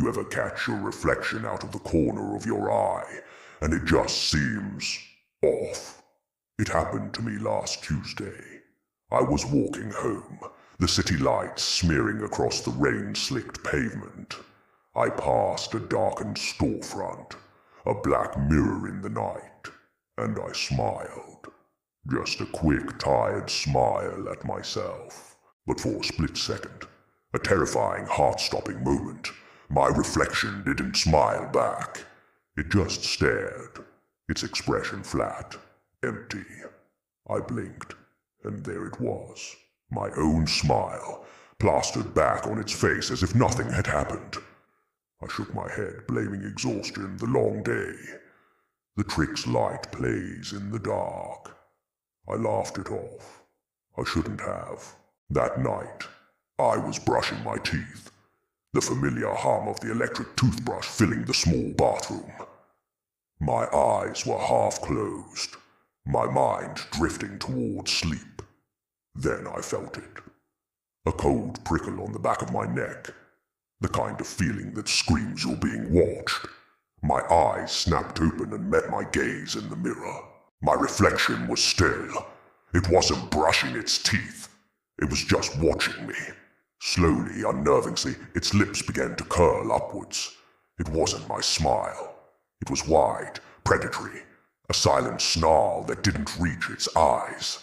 You ever catch your reflection out of the corner of your eye, and it just seems off? It happened to me last Tuesday. I was walking home, the city lights smearing across the rain-slicked pavement. I passed a darkened storefront, a black mirror in the night, and I smiled. Just a quick, tired smile at myself. But for a split second, a terrifying, heart-stopping moment, my reflection didn't smile back. It just stared, its expression flat, empty. I blinked, and there it was, my own smile, plastered back on its face as if nothing had happened. I shook my head, blaming exhaustion, the long day. The trick's light plays in the dark. I laughed it off. I shouldn't have. That night, I was brushing my teeth, the familiar hum of the electric toothbrush filling the small bathroom. My eyes were half closed, my mind drifting towards sleep. Then I felt it. A cold prickle on the back of my neck, the kind of feeling that screams you're being watched. My eyes snapped open and met my gaze in the mirror. My reflection was still. It wasn't brushing its teeth. It was just watching me. Slowly, unnervingly, its lips began to curl upwards. It wasn't my smile. It was wide, predatory, a silent snarl that didn't reach its eyes.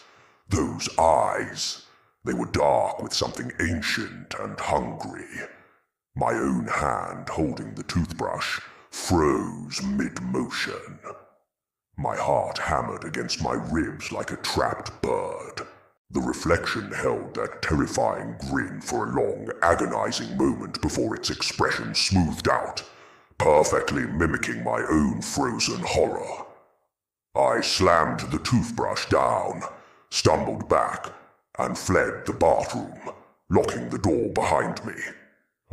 Those eyes, they were dark with something ancient and hungry. My own hand holding the toothbrush froze mid-motion. My heart hammered against my ribs like a trapped bird. The reflection held that terrifying grin for a long, agonizing moment before its expression smoothed out, perfectly mimicking my own frozen horror. I slammed the toothbrush down, stumbled back, and fled the bathroom, locking the door behind me.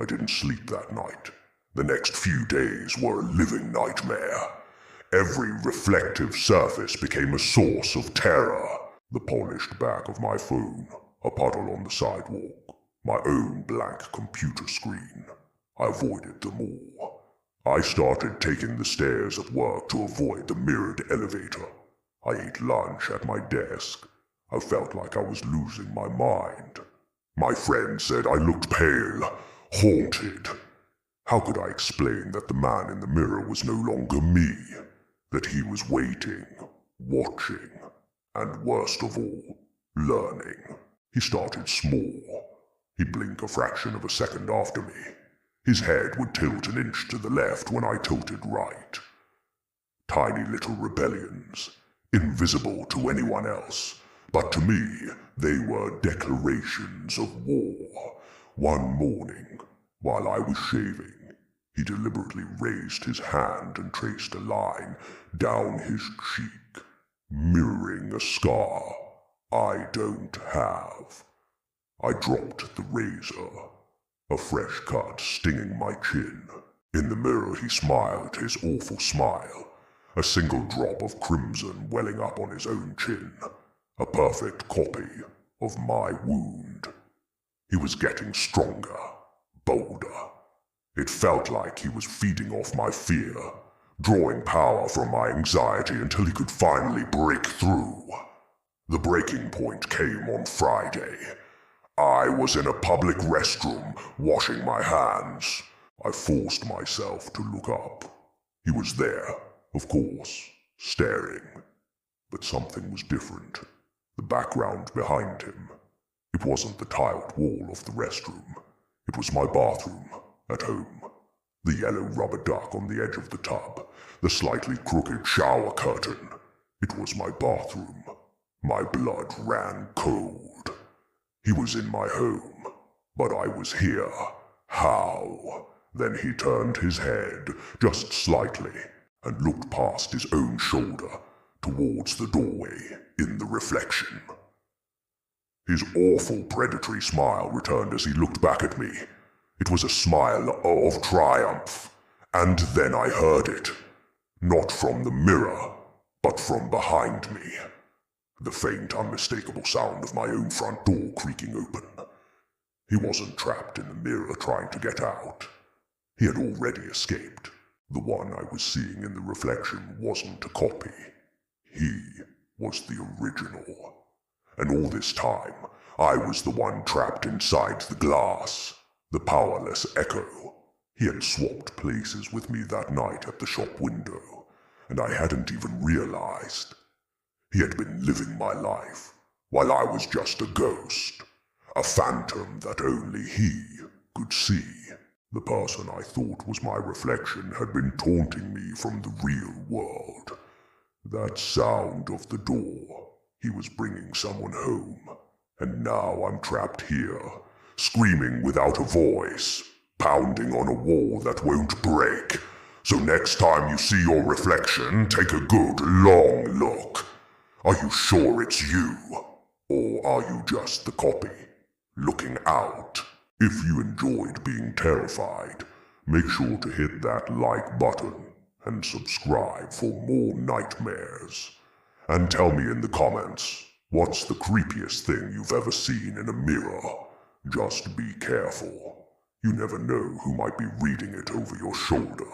I didn't sleep that night. The next few days were a living nightmare. Every reflective surface became a source of terror. The polished back of my phone, a puddle on the sidewalk, my own blank computer screen. I avoided them all. I started taking the stairs at work to avoid the mirrored elevator. I ate lunch at my desk. I felt like I was losing my mind. My friend said I looked pale, haunted. How could I explain that the man in the mirror was no longer me? That he was waiting, watching, and worst of all, learning. He started small. He'd blink a fraction of a second after me. His head would tilt an inch to the left when I tilted right. Tiny little rebellions, invisible to anyone else, but to me, they were declarations of war. One morning, while I was shaving, he deliberately raised his hand and traced a line down his cheek, mirroring a scar I don't have. I dropped the razor, a fresh cut stinging my chin. In the mirror he smiled his awful smile, a single drop of crimson welling up on his own chin, a perfect copy of my wound. He was getting stronger, bolder. It felt like he was feeding off my fear, drawing power from my anxiety until he could finally break through. The breaking point came on Friday. I was in a public restroom, washing my hands. I forced myself to look up. He was there, of course, staring. But something was different. The background behind him. It wasn't the tiled wall of the restroom. It was my bathroom, at home. The yellow rubber duck on the edge of the tub, the slightly crooked shower curtain. It was my bathroom. My blood ran cold. He was in my home, but I was here. How? Then he turned his head, just slightly, and looked past his own shoulder, towards the doorway in the reflection. His awful predatory smile returned as he looked back at me. It was a smile of triumph, and then I heard it. Not from the mirror, but from behind me. The faint, unmistakable sound of my own front door creaking open. He wasn't trapped in the mirror trying to get out. He had already escaped. The one I was seeing in the reflection wasn't a copy. He was the original. And all this time, I was the one trapped inside the glass, the powerless echo. He had swapped places with me that night at the shop window, and I hadn't even realized. He had been living my life, while I was just a ghost, a phantom that only he could see. The person I thought was my reflection had been taunting me from the real world. That sound of the door. He was bringing someone home, and now I'm trapped here, screaming without a voice, pounding on a wall that won't break. So next time you see your reflection, take a good long look. Are you sure it's you? Or are you just the copy, looking out? If you enjoyed being terrified, make sure to hit that like button and subscribe for more nightmares. And tell me in the comments, what's the creepiest thing you've ever seen in a mirror? Just be careful. You never know who might be reading it over your shoulder.